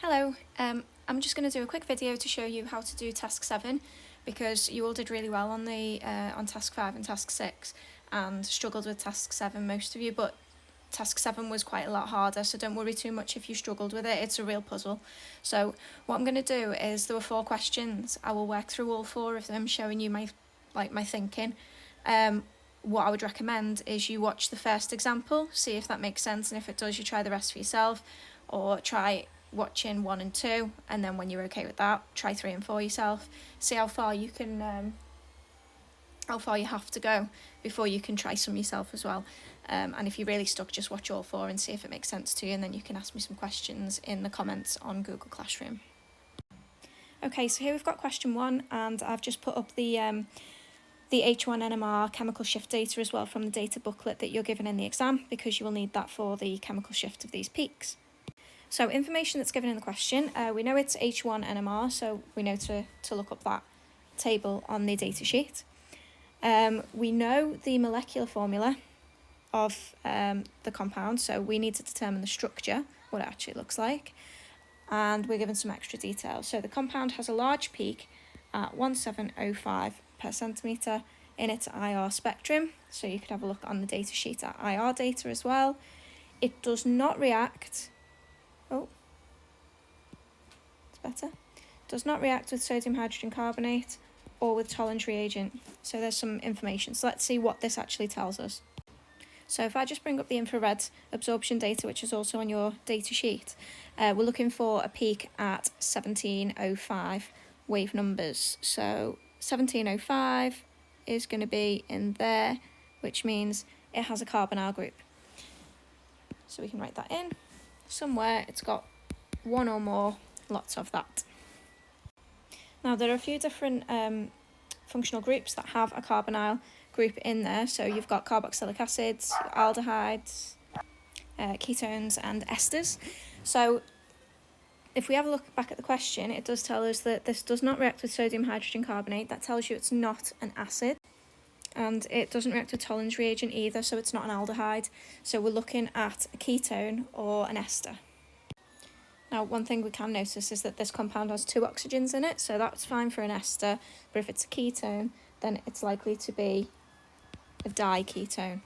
Hello, I'm just going to do a quick video to show you how to do task 7 because you all did really well on the on task 5 and task 6 and struggled with task 7, most of you, but task 7 was quite a lot harder, so don't worry too much if you struggled with it. It's a real puzzle. So what I'm going to do is there were 4 questions. I will work through all 4 of them, showing you my thinking. What I would recommend is you watch the first example, see if that makes sense, and if it does, you try the rest for yourself, or try watching 1 and 2, and then when you're okay with that, try 3 and 4 yourself. See how far you can, how far you have to go before you can try some yourself as well. And if you're really stuck, just watch all 4 and see if it makes sense to you, and then you can ask me some questions in the comments on Google Classroom. Okay, so here we've got question 1, and I've just put up the H1 NMR chemical shift data as well from the data booklet that you're given in the exam, because you will need that for the chemical shift of these peaks. So information that's given in the question, we know it's H1 NMR, so we know to look up that table on the data sheet. We know the molecular formula of the compound, so we need to determine the structure, what it actually looks like, and we're given some extra details. So the compound has a large peak at 1705 per centimetre in its IR spectrum, so you could have a look on the data sheet at IR data as well. It does not react does not react with sodium hydrogen carbonate or with Tollens reagent. So there's some information. So let's see what this actually tells us. So if I just bring up the infrared absorption data, which is also on your data sheet, we're looking for a peak at 1705 wave numbers. So 1705 is going to be in there, which means it has a carbonyl group. So we can write that in. Somewhere it's got 1 or more lots of that. Now there are a few different functional groups that have a carbonyl group in there. So you've got carboxylic acids, aldehydes, ketones and esters. So if we have a look back at the question, it does tell us that this does not react with sodium hydrogen carbonate. That tells you it's not an acid. And it doesn't react with Tollens reagent either, so it's not an aldehyde. So we're looking at a ketone or an ester. Now, one thing we can notice is that this compound has 2 oxygens in it, so that's fine for an ester, but if it's a ketone, then it's likely to be a diketone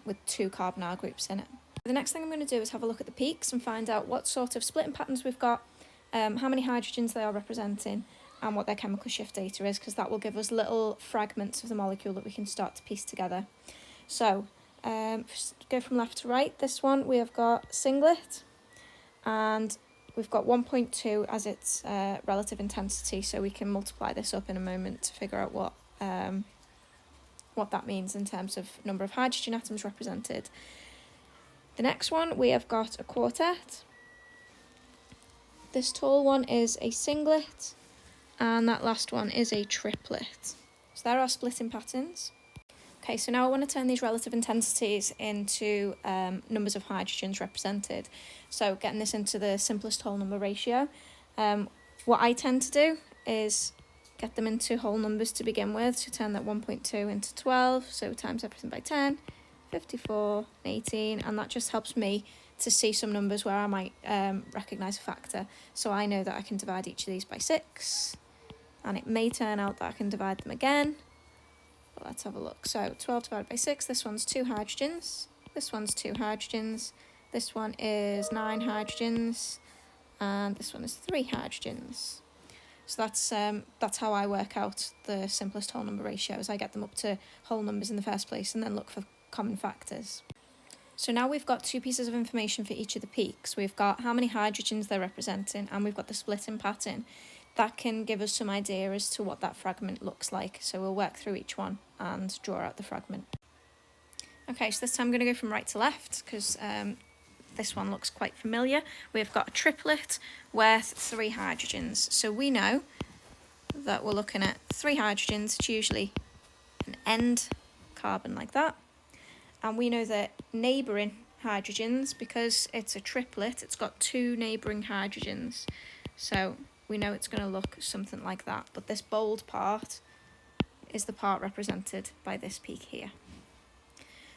with 2 carbonyl groups in it. The next thing I'm going to do is have a look at the peaks and find out what sort of splitting patterns we've got, how many hydrogens they are representing, and what their chemical shift data is, because that will give us little fragments of the molecule that we can start to piece together. So, go from left to right. This one, we have got Singlet, and we've got 1.2 as its relative intensity, so we can multiply this up in a moment to figure out what that means in terms of number of hydrogen atoms represented. The next one, we have got a quartet. This tall one is a singlet, and that last one is a triplet. So there are splitting patterns. Okay, so now I want to turn these relative intensities into numbers of hydrogens represented. So getting this into the simplest whole number ratio. What I tend to do is get them into whole numbers to begin with, so turn that 1.2 into 12, so times everything by 10, 54, 18, and that just helps me to see some numbers where I might recognise a factor. So I know that I can divide each of these by 6, and it may turn out that I can divide them again. But let's have a look. So 12 divided by 6, this one's 2 hydrogens, this one's 2 hydrogens, this one is 9 hydrogens, and this one is 3 hydrogens. So that's how I work out the simplest whole number ratios. I get them up to whole numbers in the first place and then look for common factors. So now we've got 2 pieces of information for each of the peaks. We've got how many hydrogens they're representing, and we've got the splitting pattern. That can give us some idea as to what that fragment looks like. So we'll work through each one and draw out the fragment. Okay, so this time I'm going to go from right to left, because this one looks quite familiar. We've got a triplet with 3 hydrogens. So we know that we're looking at 3 hydrogens. It's usually an end carbon like that. And we know that neighbouring hydrogens, because it's a triplet, it's got 2 neighbouring hydrogens. So we know it's going to look something like that. But this bold part is the part represented by this peak here.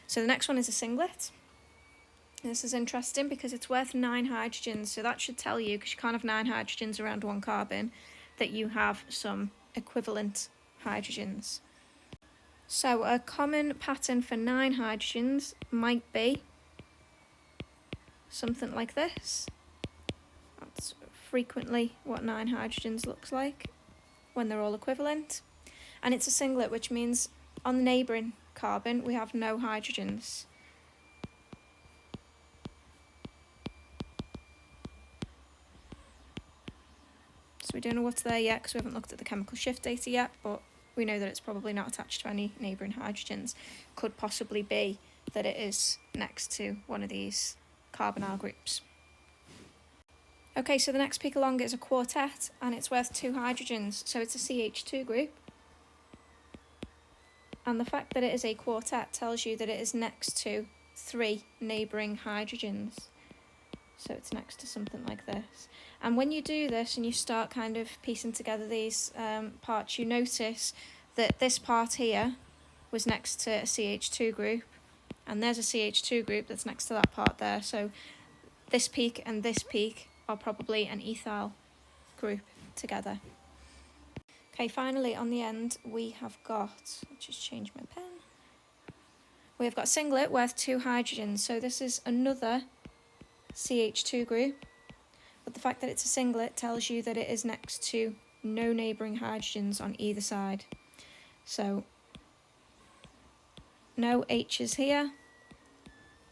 So the next one is a singlet. This is interesting because it's worth 9 hydrogens, so that should tell you, because you can't have 9 hydrogens around 1 carbon, that you have some equivalent hydrogens. So a common pattern for 9 hydrogens might be something like this. That's frequently what 9 hydrogens looks like when they're all equivalent. And it's a singlet, which means on the neighbouring carbon we have no hydrogens. So we don't know what's there yet because we haven't looked at the chemical shift data yet, but we know that it's probably not attached to any neighbouring hydrogens. Could possibly be that it is next to one of these carbonyl groups. Okay, so the next peak along is a quartet, and it's worth 2 hydrogens, so it's a CH2 group. And the fact that it is a quartet tells you that it is next to 3 neighbouring hydrogens. So it's next to something like this. And when you do this and you start kind of piecing together these parts, you notice that this part here was next to a CH2 group, and there's a CH2 group that's next to that part there. So this peak and this peak are probably an ethyl group together. Okay, finally on the end we have got, I'll just change my pen. We have got a singlet worth 2 hydrogens, so this is another CH2 group, but the fact that it's a singlet tells you that it is next to no neighbouring hydrogens on either side. So no H's here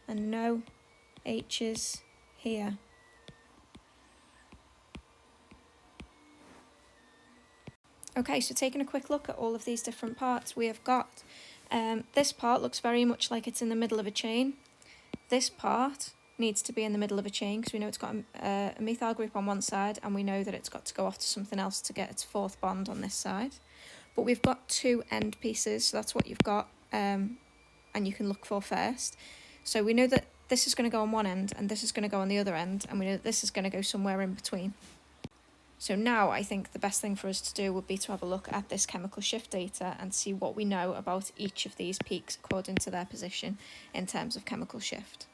and no H's here. Okay, so taking a quick look at all of these different parts, we have got this part looks very much like it's in the middle of a chain. This part needs to be in the middle of a chain because we know it's got a methyl group on one side, and we know that it's got to go off to something else to get its 4th bond on this side. But we've got 2 end pieces, so that's what you've got, and you can look for first. So we know that this is going to go on one end and this is going to go on the other end, and we know that this is going to go somewhere in between. So now I think the best thing for us to do would be to have a look at this chemical shift data and see what we know about each of these peaks according to their position in terms of chemical shift.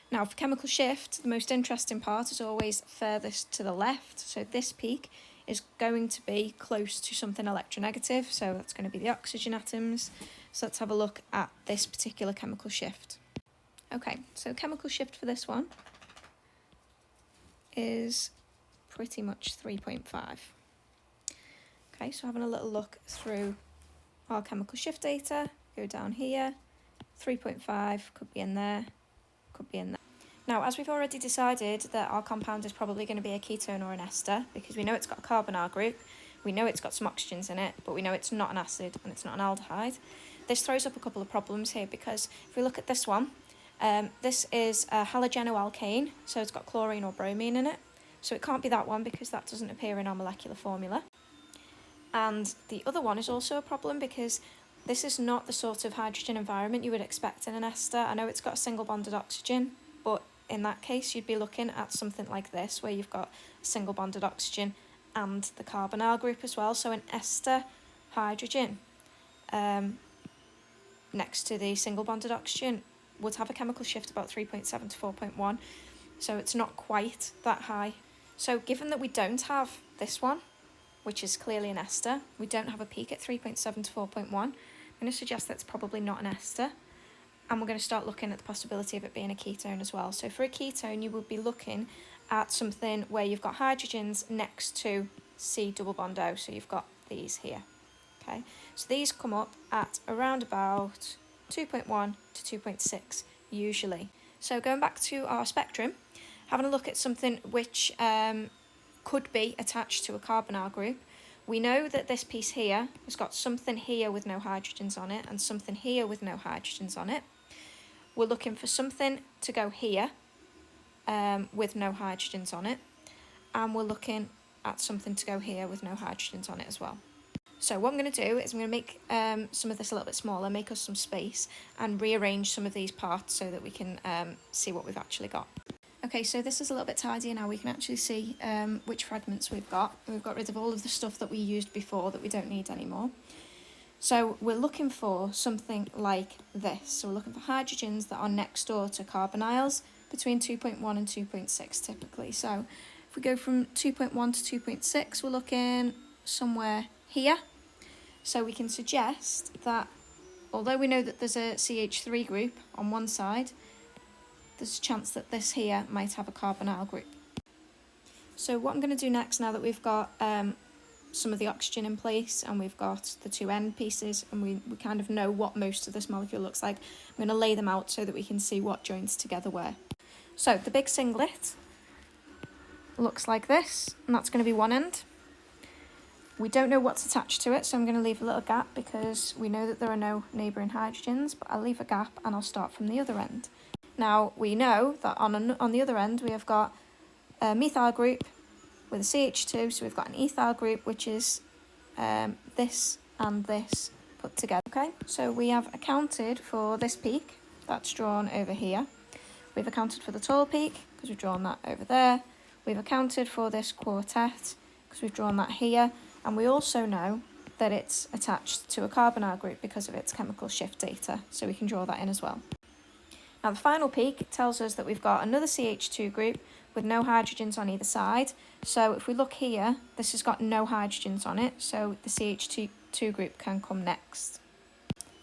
Now for chemical shift, the most interesting part is always furthest to the left. So this peak is going to be close to something electronegative, so that's going to be the oxygen atoms. So let's have a look at this particular chemical shift. Okay, so chemical shift for this one is pretty much 3.5. Okay, so having a little look through our chemical shift data, go down here, 3.5 could be in there, could be in there. Now, as we've already decided that our compound is probably going to be a ketone or an ester, because we know it's got a carbonyl group, we know it's got some oxygens in it, but we know it's not an acid and it's not an aldehyde. This throws up a couple of problems here, because if we look at this one, this is a halogenoalkane, so it's got chlorine or bromine in it. So it can't be that one because that doesn't appear in our molecular formula. And the other one is also a problem because this is not the sort of hydrogen environment you would expect in an ester. I know it's got a single bonded oxygen, but in that case you'd be looking at something like this where you've got a single bonded oxygen and the carbonyl group as well. So an ester hydrogen next to the single bonded oxygen would have a chemical shift about 3.7 to 4.1. So it's not quite that high. So given that we don't have this one, which is clearly an ester, we don't have a peak at 3.7 to 4.1, I'm going to suggest that's probably not an ester. And we're going to start looking at the possibility of it being a ketone as well. So for a ketone, you would be looking at something where you've got hydrogens next to C double bond O. So you've got these here. Okay, so these come up at around about 2.1 to 2.6 usually. So going back to our spectrum, having a look at something which could be attached to a carbonyl group, we know that this piece here has got something here with no hydrogens on it and something here with no hydrogens on it. We're looking for something to go here with no hydrogens on it, and we're looking at something to go here with no hydrogens on it as well. So what I'm going to do is I'm going to make some of this a little bit smaller, make us some space, and rearrange some of these parts so that we can see what we've actually got. Okay, so this is a little bit tidier now. We can actually see which fragments we've got. We've got rid of all of the stuff that we used before that we don't need anymore. So we're looking for something like this. So we're looking for hydrogens that are next door to carbonyls between 2.1 and 2.6 typically. So if we go from 2.1 to 2.6, we're looking somewhere here. So we can suggest that although we know that there's a CH3 group on one side, there's a chance that this here might have a carbonyl group. So what I'm going to do next, now that we've got some of the oxygen in place and we've got the two end pieces and we kind of know what most of this molecule looks like, I'm going to lay them out so that we can see what joins together where. So the big singlet looks like this, and that's going to be one end. We don't know what's attached to it, so I'm going to leave a little gap because we know that there are no neighbouring hydrogens, but I'll leave a gap and I'll start from the other end. Now we know that on the other end we have got a methyl group with a CH2, so we've got an ethyl group, which is this and this put together. Okay, so we have accounted for this peak that's drawn over here. We've accounted for the tall peak because we've drawn that over there. We've accounted for this quartet because we've drawn that here, and we also know that it's attached to a carbonyl group because of its chemical shift data, so we can draw that in as well. Now the final peak tells us that we've got another CH2 group with no hydrogens on either side. So if we look here, this has got no hydrogens on it, so the CH2 group can come next.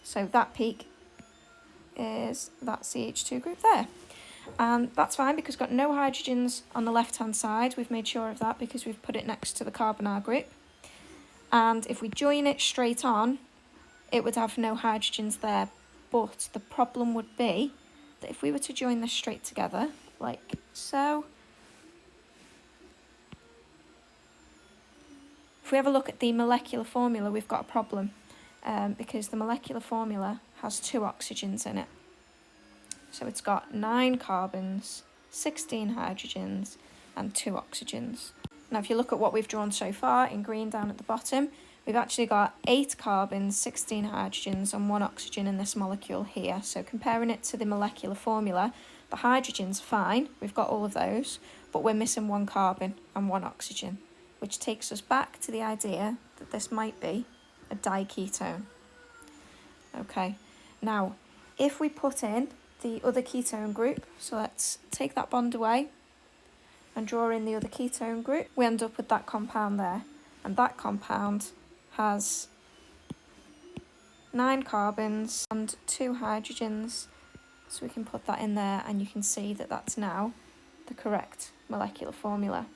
So that peak is that CH2 group there. And that's fine because we've got no hydrogens on the left-hand side. We've made sure of that because we've put it next to the carbonyl group. And if we join it straight on, it would have no hydrogens there. But the problem would be that if we were to join this straight together, like so, if we have a look at the molecular formula, we've got a problem because the molecular formula has two oxygens in it. So it's got 9 carbons, 16 hydrogens, and 2 oxygens. Now, if you look at what we've drawn so far in green down at the bottom, we've actually got 8 carbons, 16 hydrogens, and 1 oxygen in this molecule here. So comparing it to the molecular formula, the hydrogens are fine, we've got all of those, but we're missing 1 carbon and 1 oxygen, which takes us back to the idea that this might be a diketone. Okay, now if we put in the other ketone group, so let's take that bond away and draw in the other ketone group, we end up with that compound there, and that compound has 9 carbons and 2 hydrogens, so we can put that in there and you can see that that's now the correct molecular formula.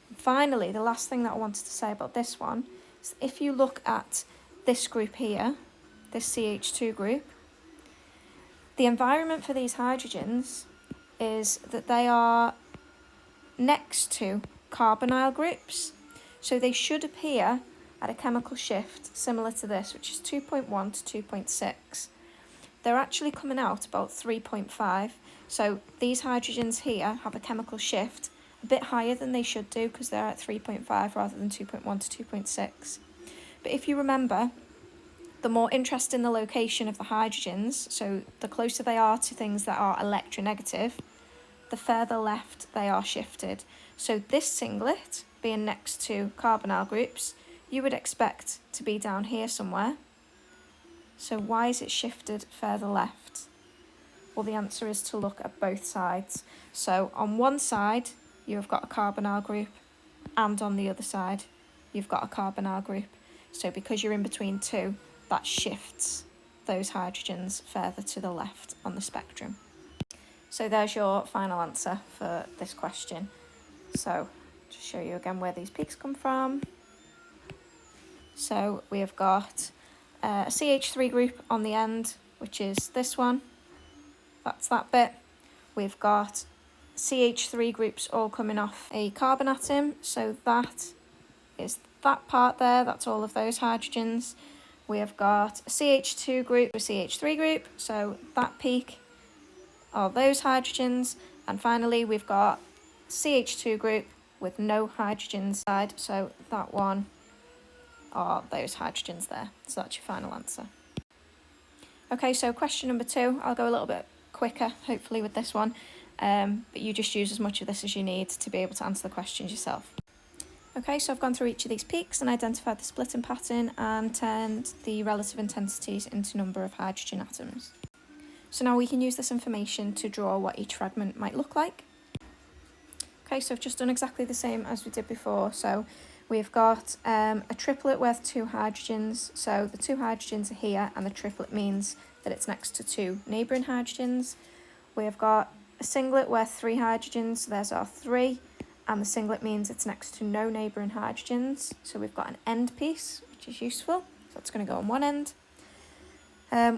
And finally, the last thing that I wanted to say about this one is if you look at this group here, this CH2 group, the environment for these hydrogens is that they are next to carbonyl groups, so they should appear at a chemical shift similar to this, which is 2.1 to 2.6. They're actually coming out about 3.5, so these hydrogens here have a chemical shift a bit higher than they should do because they're at 3.5 rather than 2.1 to 2.6. But if you remember, the more interest in the location of the hydrogens, so the closer they are to things that are electronegative, the further left they are shifted. So this singlet being next to carbonyl groups, you would expect to be down here somewhere. So why is it shifted further left? Well, the answer is to look at both sides. So on one side, you've got a carbonyl group, and on the other side, you've got a carbonyl group. So because you're in between two, that shifts those hydrogens further to the left on the spectrum. So there's your final answer for this question. So just show you again where these peaks come from. So we have got a CH3 group on the end, which is this one. That's that bit. We've got CH3 groups all coming off a carbon atom. So that is that part there. That's all of those hydrogens. We have got a CH2 group, a CH3 group. So that peak are those hydrogens. And finally, we've got CH2 group with no hydrogens side. So that one are those hydrogens there. So that's your final answer. Okay, so question number 2, I'll go a little bit quicker, hopefully, with this one, but you just use as much of this as you need to be able to answer the questions yourself. Okay, so I've gone through each of these peaks and identified the splitting pattern and turned the relative intensities into number of hydrogen atoms. So now we can use this information to draw what each fragment might look like. Okay, so I've just done exactly the same as we did before. So we've got a triplet with 2 hydrogens. So the 2 hydrogens are here, and the triplet means that it's next to 2 neighbouring hydrogens. We've got a singlet with 3 hydrogens, so there's our 3, and the singlet means it's next to no neighbouring hydrogens. So we've got an end piece, which is useful. So that's going to go on one end.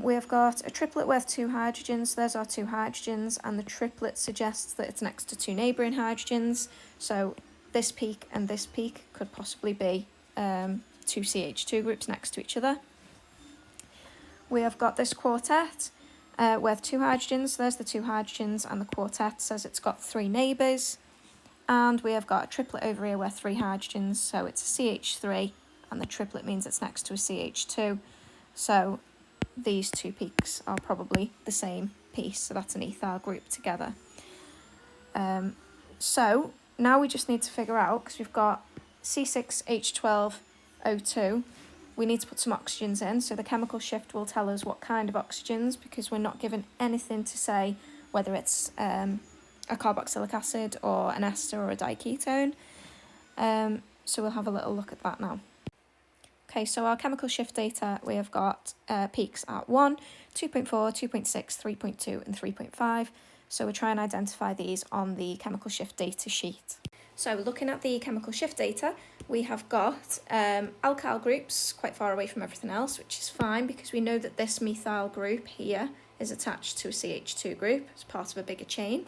We have got a triplet with 2 hydrogens, so there's our 2 hydrogens, and the triplet suggests that it's next to 2 neighbouring hydrogens, so this peak and this peak could possibly be 2 CH2 groups next to each other. We have got this quartet with 2 hydrogens, so there's the 2 hydrogens, and the quartet says it's got 3 neighbours, and we have got a triplet over here with 3 hydrogens, so it's a CH3, and the triplet means it's next to a CH2, so these 2 peaks are probably the same piece, so that's an ethyl group together. So now we just need to figure out, because we've got C6H12O2, we need to put some oxygens in, so the chemical shift will tell us what kind of oxygens, because we're not given anything to say whether it's a carboxylic acid or an ester or a diketone. So we'll have a little look at that now. Okay, so our chemical shift data, we have got peaks at 1, 2.4, 2.6, 3.2 and 3.5. So we'll try and identify these on the chemical shift data sheet. So looking at the chemical shift data, we have got alkyl groups quite far away from everything else, which is fine because we know that this methyl group here is attached to a CH2 group as part of a bigger chain.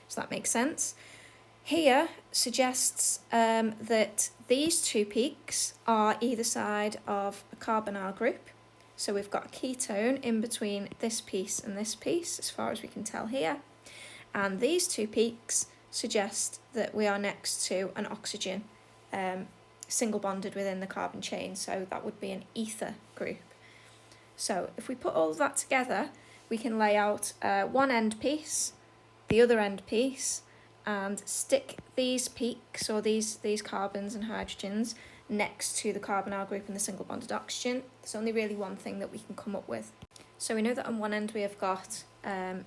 So that makes sense. Here suggests that these 2 peaks are either side of a carbonyl group. So we've got a ketone in between this piece and this piece, as far as we can tell here. And these 2 peaks suggest that we are next to an oxygen single bonded within the carbon chain. So that would be an ether group. So if we put all of that together, we can lay out one end piece, the other end piece, and stick these peaks, or these carbons and hydrogens, next to the carbonyl group and the single bonded oxygen. There's only really one thing that we can come up with. So we know that on one end we have got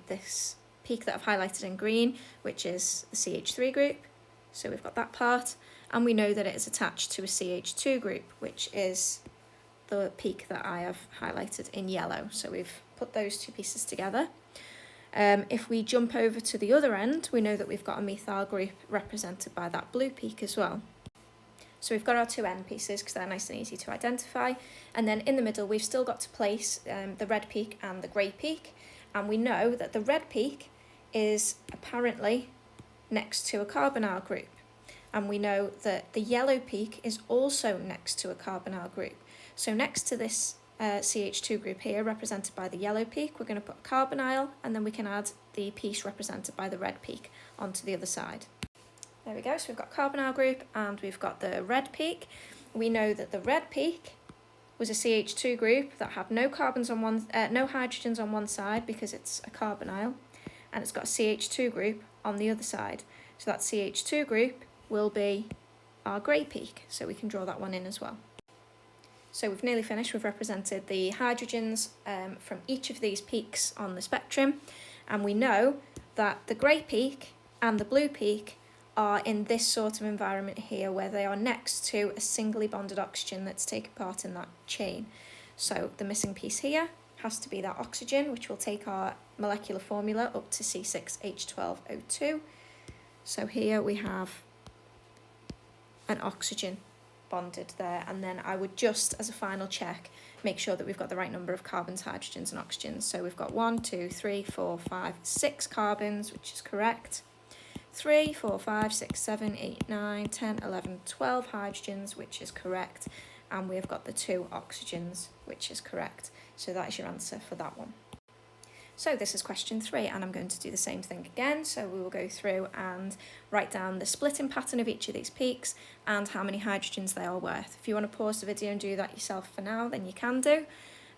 this peak that I've highlighted in green, which is the CH3 group. So we've got that part, and we know that it is attached to a CH2 group, which is the peak that I have highlighted in yellow. So we've put those 2 pieces together. If we jump over to the other end, we know that we've got a methyl group represented by that blue peak as well. So we've got our 2 end pieces because they're nice and easy to identify. And then in the middle, we've still got to place the red peak and the grey peak. And we know that the red peak is apparently next to a carbonyl group. And we know that the yellow peak is also next to a carbonyl group. So next to this CH2 group here, represented by the yellow peak, we're going to put a carbonyl, and then we can add the piece represented by the red peak onto the other side. There we go, so we've got carbonyl group and we've got the red peak. We know that the red peak was a CH2 group that had no hydrogens on one side because it's a carbonyl, and it's got a CH2 group on the other side. So that CH2 group will be our grey peak, so we can draw that one in as well. So we've nearly finished. We've represented the hydrogens from each of these peaks on the spectrum, and we know that the grey peak and the blue peak are in this sort of environment here, where they are next to a singly bonded oxygen that's taken part in that chain. So the missing piece here has to be that oxygen, which will take our molecular formula up to C6H12O2. So here we have an oxygen bonded there, and then I would just, as a final check, make sure that we've got the right number of carbons, hydrogens and oxygens. So we've got 1, 2, 3, 4, 5, 6 carbons, which is correct. 3, 4, 5, 6, 7, 8, 9, 10, 11, 12 hydrogens, which is correct. And we have got the 2 oxygens, which is correct. So that is your answer for that one. So this is question 3, and I'm going to do the same thing again. So we will go through and write down the splitting pattern of each of these peaks and how many hydrogens they are worth. If you want to pause the video and do that yourself for now, then you can do.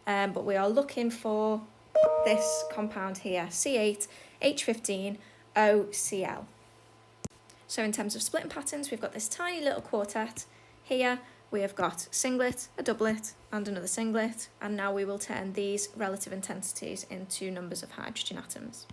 But we are looking for this compound here, C8H15OCl. So in terms of splitting patterns, we've got this tiny little quartet here we have got a singlet, a doublet, and another singlet, and now we will turn these relative intensities into numbers of hydrogen atoms.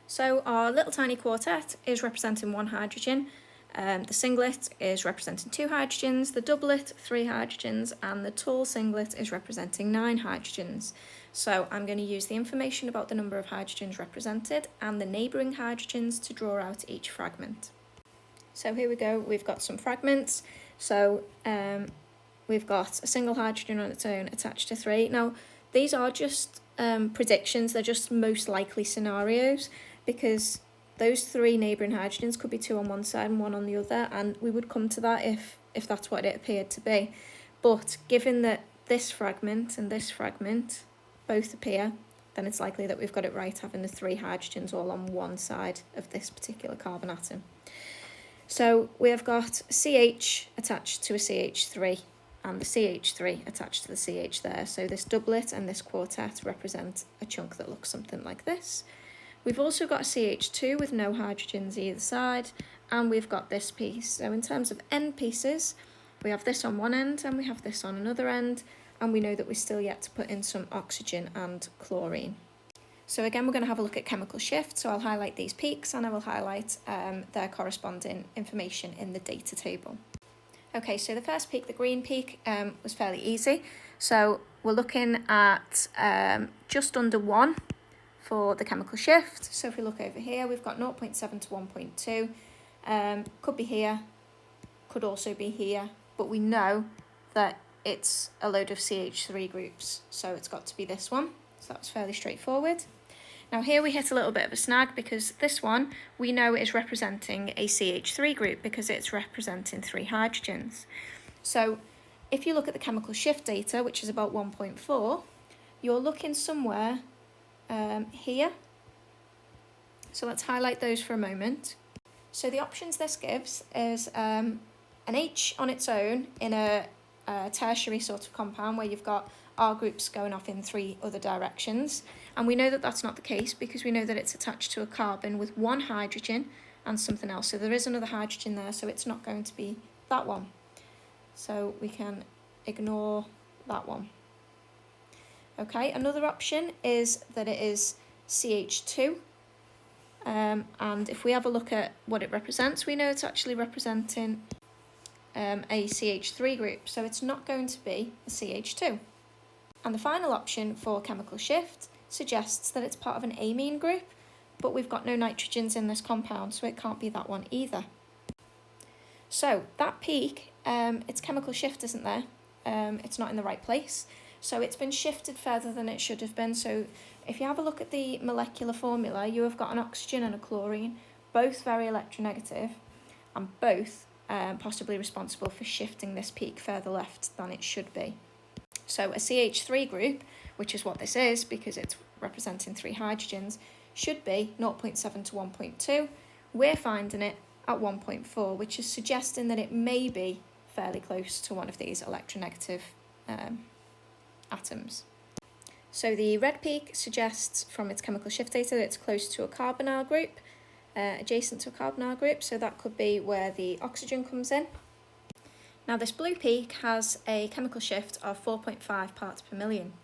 So our little tiny quartet is representing 1 hydrogen, the singlet is representing 2 hydrogens, the doublet 3 hydrogens, and the tall singlet is representing 9 hydrogens. So I'm going to use the information about the number of hydrogens represented and the neighbouring hydrogens to draw out each fragment. So here we go, we've got some fragments. So we've got a single hydrogen on its own attached to 3. Now these are just predictions, they're just most likely scenarios, because those 3 neighbouring hydrogens could be 2 on one side and 1 on the other, and we would come to that if that's what it appeared to be. But given that this fragment and this fragment both appear, then it's likely that we've got it right having the 3 hydrogens all on one side of this particular carbon atom. So we have got CH attached to a CH3 and the CH3 attached to the CH there. So this doublet and this quartet represent a chunk that looks something like this. We've also got a CH2 with no hydrogens either side, and we've got this piece. So in terms of end pieces, we have this on one end and we have this on another end, and we know that we're still yet to put in some oxygen and chlorine. So again, we're going to have a look at chemical shift. So I'll highlight these peaks and I will highlight their corresponding information in the data table. Okay, so the first peak, the green peak, was fairly easy. So we're looking at just under 1 for the chemical shift. So if we look over here, we've got 0.7 to 1.2. Could be here, could also be here, but we know that it's a load of CH3 groups, so it's got to be this one. So that's fairly straightforward. Now here we hit a little bit of a snag, because this one we know is representing a CH3 group because it's representing 3 hydrogens. So if you look at the chemical shift data, which is about 1.4, you're looking somewhere here. So let's highlight those for a moment. So the options this gives is an H on its own in a tertiary sort of compound where you've got R groups going off in 3 other directions, and we know that that's not the case because we know that it's attached to a carbon with 1 hydrogen and something else. So there is another hydrogen there, so it's not going to be that one. So we can ignore that one. Okay, another option is that it is CH2, and if we have a look at what it represents, we know it's actually representing a CH3 group, so it's not going to be a CH2. And the final option for chemical shift suggests that it's part of an amine group, but we've got no nitrogens in this compound, so it can't be that one either. So that peak, its chemical shift isn't there, it's not in the right place, so it's been shifted further than it should have been. So if you have a look at the molecular formula, you have got an oxygen and a chlorine, both very electronegative, and both possibly responsible for shifting this peak further left than it should be. So a CH3 group, which is what this is because it's representing 3 hydrogens, should be 0.7 to 1.2. We're finding it at 1.4, which is suggesting that it may be fairly close to one of these electronegative atoms. So the red peak suggests from its chemical shift data that it's close to a carbonyl group, adjacent to a carbonyl group, so that could be where the oxygen comes in. Now this blue peak has a chemical shift of 4.5 parts per million.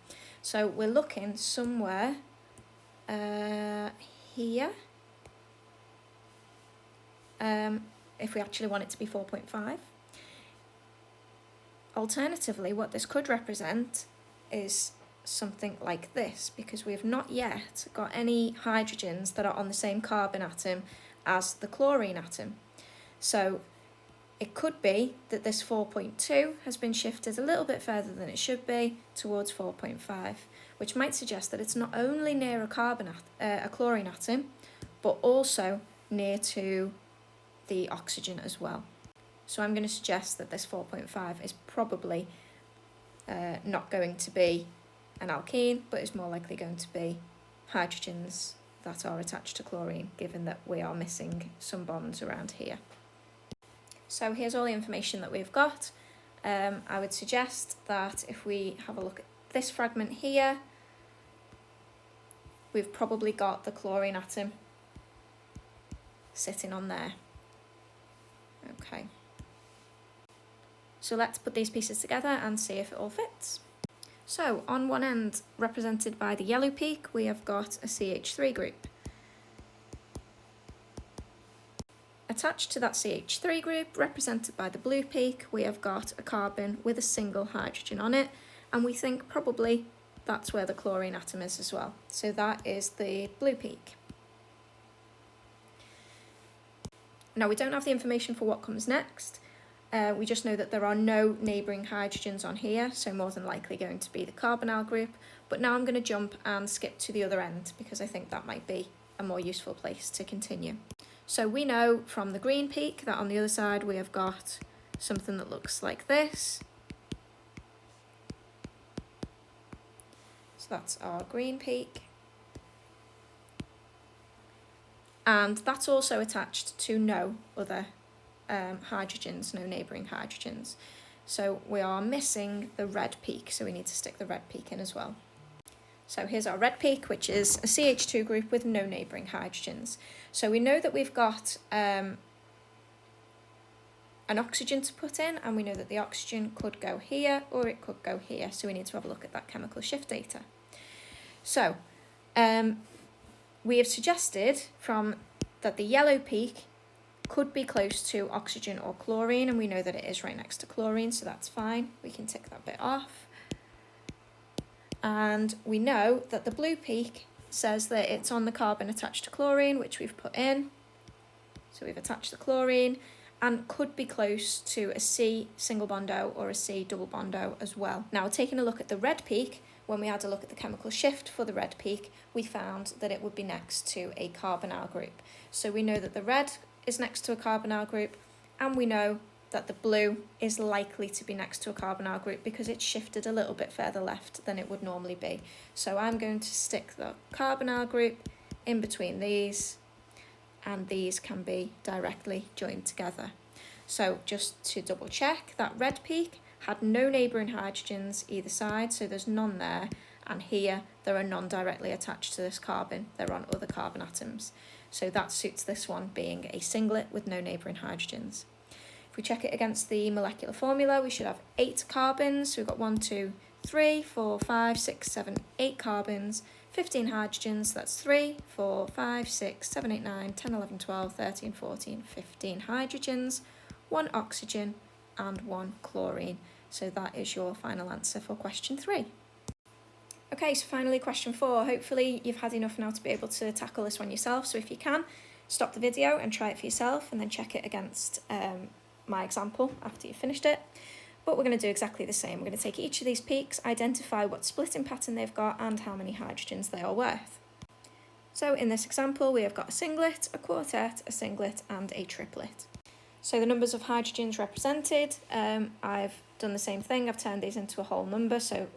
So we're looking somewhere here, if we actually want it to be 4.5. Alternatively, what this could represent is something like this, because we have not yet got any hydrogens that are on the same carbon atom as the chlorine atom. So it could be that this 4.2 has been shifted a little bit further than it should be towards 4.5, which might suggest that it's not only near a chlorine atom, but also near to the oxygen as well. So I'm going to suggest that this 4.5 is probably not going to be an alkene, but is more likely going to be hydrogens that are attached to chlorine, given that we are missing some bonds around here. So here's all the information that we've got. I would suggest that if we have a look at this fragment here, we've probably got the chlorine atom sitting on there. Okay. So let's put these pieces together and see if it all fits. So on one end, represented by the yellow peak, we have got a CH3 group. Attached to that CH3 group, represented by the blue peak, we have got a carbon with a single hydrogen on it, and we think probably that's where the chlorine atom is as well. So that is the blue peak. Now we don't have the information for what comes next. We just know that there are no neighbouring hydrogens on here, so more than likely going to be the carbonyl group. But now I'm going to jump and skip to the other end because I think that might be a more useful place to continue. So we know from the green peak that on the other side we have got something that looks like this. So that's our green peak. And that's also attached to no other hydrogens, no neighbouring hydrogens. So we are missing the red peak, so we need to stick the red peak in as well. So here's our red peak, which is a CH2 group with no neighbouring hydrogens. So we know that we've got an oxygen to put in, and we know that the oxygen could go here or it could go here. So we need to have a look at that chemical shift data. So we have suggested that the yellow peak could be close to oxygen or chlorine, and we know that it is right next to chlorine, so that's fine. We can tick that bit off. And we know that the blue peak says that it's on the carbon attached to chlorine, which we've put in. So we've attached the chlorine, and could be close to a C single bond O or a C double bond O as well. Now, taking a look at the red peak, when we had a look at the chemical shift for the red peak, we found that it would be next to a carbonyl group. So we know that the red is next to a carbonyl group, and we know that the blue is likely to be next to a carbonyl group because it's shifted a little bit further left than it would normally be. So I'm going to stick the carbonyl group in between these, and these can be directly joined together. So just to double check, that red peak had no neighbouring hydrogens either side, so there's none there, and here there are none directly attached to this carbon, they're on other carbon atoms. So that suits this one being a singlet with no neighbouring hydrogens. If we check it against the molecular formula, we should have 8 carbons. So we've got 1, 2, 3, 4, 5, 6, 7, 8 carbons, 15 hydrogens. That's 3, 4, 5, 6, 7, 8, 9, 10, 11, 12, 13, 14, 15 hydrogens, 1 oxygen and 1 chlorine. So that is your final answer for question 3. Okay, so finally question 4. Hopefully you've had enough now to be able to tackle this one yourself. So if you can, stop the video and try it for yourself, and then check it against my example after you've finished it. But we're going to do exactly the same. We're going to take each of these peaks, identify what splitting pattern they've got and how many hydrogens they are worth. So in this example, we have got a singlet, a quartet, a singlet and a triplet. So the numbers of hydrogens represented, I've done the same thing. I've turned these into a whole number. So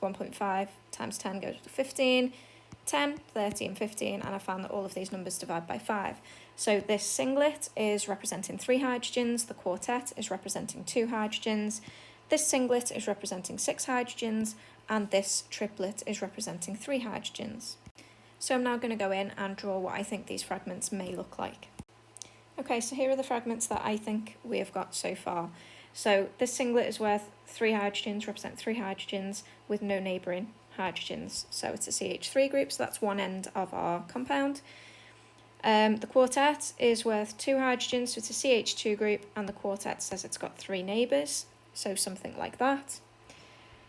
1.5 times 10 goes to 15, 10, 30 and 15, and I found that all of these numbers divide by 5. So this singlet is representing 3 hydrogens, the quartet is representing 2 hydrogens, this singlet is representing 6 hydrogens, and this triplet is representing 3 hydrogens. So I'm now going to go in and draw what I think these fragments may look like. Okay, so here are the fragments that I think we have got so far. So this singlet is worth 3 hydrogens, represent 3 hydrogens with no neighbouring hydrogens. So it's a CH3 group, so that's one end of our compound. The quartet is worth 2 hydrogens, so it's a CH2 group, and the quartet says it's got 3 neighbours, so something like that.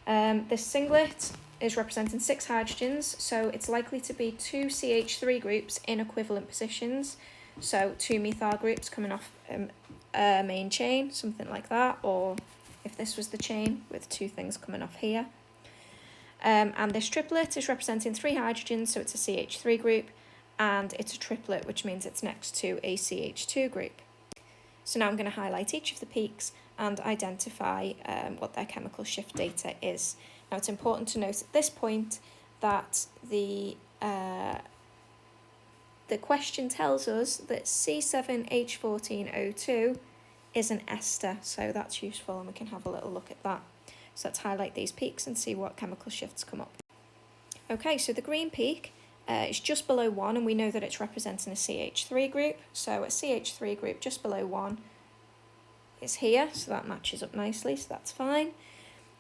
This singlet is representing 6 hydrogens, so it's likely to be 2 CH3 groups in equivalent positions, so 2 methyl groups coming off a main chain, something like that, or if this was the chain with 2 things coming off here. And this triplet is representing 3 hydrogens, so it's a CH3 group, and it's a triplet, which means it's next to a CH2 group. So now I'm going to highlight each of the peaks and identify what their chemical shift data is. Now it's important to note at this point that the question tells us that C7H14O2 is an ester, so that's useful, and we can have a little look at that. So let's highlight these peaks and see what chemical shifts come up. Okay, so the green peak is just below 1, and we know that it's representing a CH3 group. So a CH3 group just below 1 is here, so that matches up nicely, so that's fine.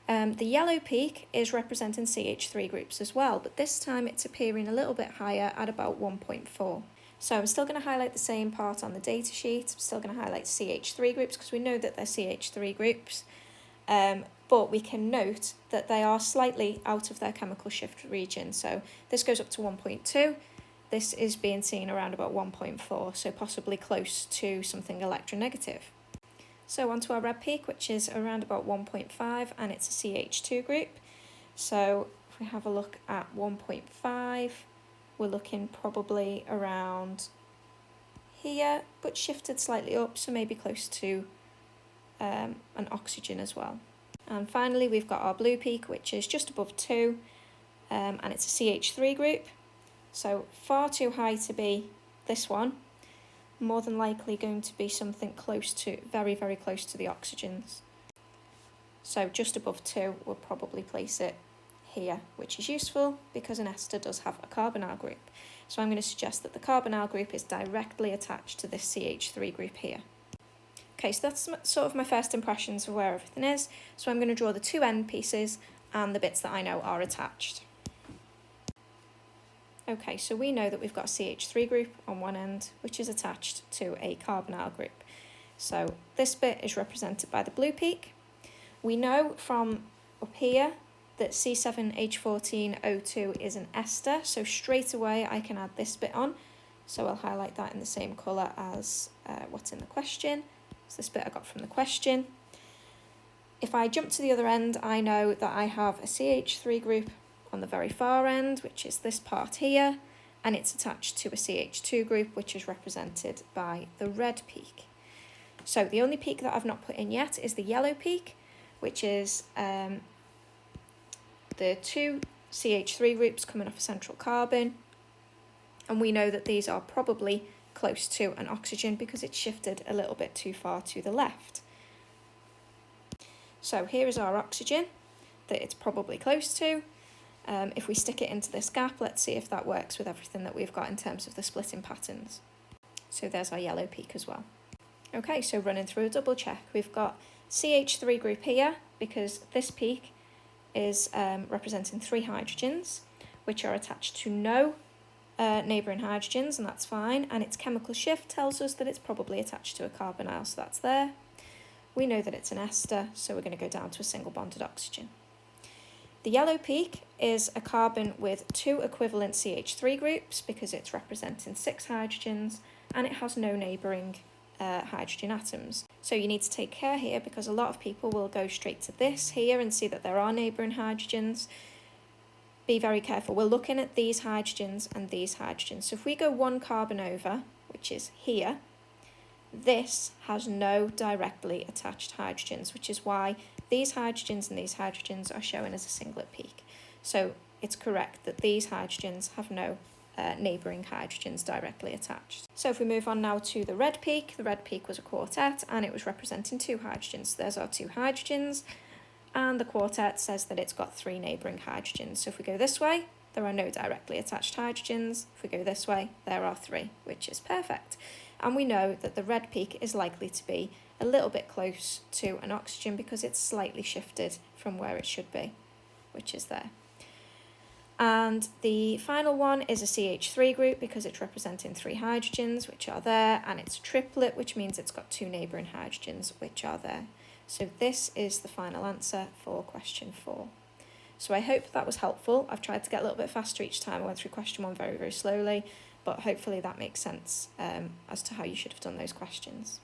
The yellow peak is representing CH3 groups as well, but this time it's appearing a little bit higher at about 1.4. So I'm still going to highlight the same part on the data sheet. I'm still going to highlight CH3 groups because we know that they're CH3 groups, but we can note that they are slightly out of their chemical shift region. So this goes up to 1.2. This is being seen around about 1.4, so possibly close to something electronegative. So onto our red peak, which is around about 1.5, and it's a CH2 group. So if we have a look at 1.5, we're looking probably around here, but shifted slightly up, so maybe close to an oxygen as well. And finally, we've got our blue peak, which is just above 2, and it's a CH3 group. So far too high to be this one. More than likely going to be something close to, very, very close to the oxygens. So just above 2, we'll probably place it here, which is useful because an ester does have a carbonyl group. So I'm going to suggest that the carbonyl group is directly attached to this CH3 group here. Okay, so that's sort of my first impressions of where everything is. So I'm going to draw the two end pieces and the bits that I know are attached. Okay, so we know that we've got a CH3 group on one end, which is attached to a carbonyl group. So this bit is represented by the blue peak. We know from up here that C7H14O2 is an ester, so straight away I can add this bit on. So I'll highlight that in the same colour as what's in the question. So this bit I got from the question. If I jump to the other end, I know that I have a CH3 group on the very far end, which is this part here, and it's attached to a CH2 group, which is represented by the red peak. So the only peak that I've not put in yet is the yellow peak, which is the two CH3 groups coming off a central carbon, and we know that these are probably close to an oxygen because it's shifted a little bit too far to the left. So here is our oxygen that it's probably close to. If we stick it into this gap, let's see if that works with everything that we've got in terms of the splitting patterns. So there's our yellow peak as well. Okay, so running through a double check, we've got CH3 group here because this peak is representing 3 hydrogens, which are attached to no neighbouring hydrogens, and that's fine. And its chemical shift tells us that it's probably attached to a carbonyl, so that's there. We know that it's an ester, so we're going to go down to a single bonded oxygen. The yellow peak is a carbon with 2 equivalent CH3 groups because it's representing 6 hydrogens and it has no neighbouring hydrogen atoms. So you need to take care here because a lot of people will go straight to this here and see that there are neighbouring hydrogens. Be very careful. We're looking at these hydrogens and these hydrogens. So if we go 1 carbon over, which is here, this has no directly attached hydrogens, which is why these hydrogens and these hydrogens are shown as a singlet peak. So it's correct that these hydrogens have no neighbouring hydrogens directly attached. So if we move on now to the red peak was a quartet and it was representing 2 hydrogens. So there's our 2 hydrogens, and the quartet says that it's got 3 neighbouring hydrogens. So if we go this way, there are no directly attached hydrogens. If we go this way, there are 3, which is perfect. And we know that the red peak is likely to be a little bit close to an oxygen because it's slightly shifted from where it should be, which is there. And the final one is a CH3 group because it's representing 3 hydrogens, which are there, and it's a triplet, which means it's got 2 neighbouring hydrogens, which are there. So this is the final answer for question 4. So I hope that was helpful. I've tried to get a little bit faster each time. I went through question 1 very, very slowly, but hopefully that makes sense as to how you should have done those questions.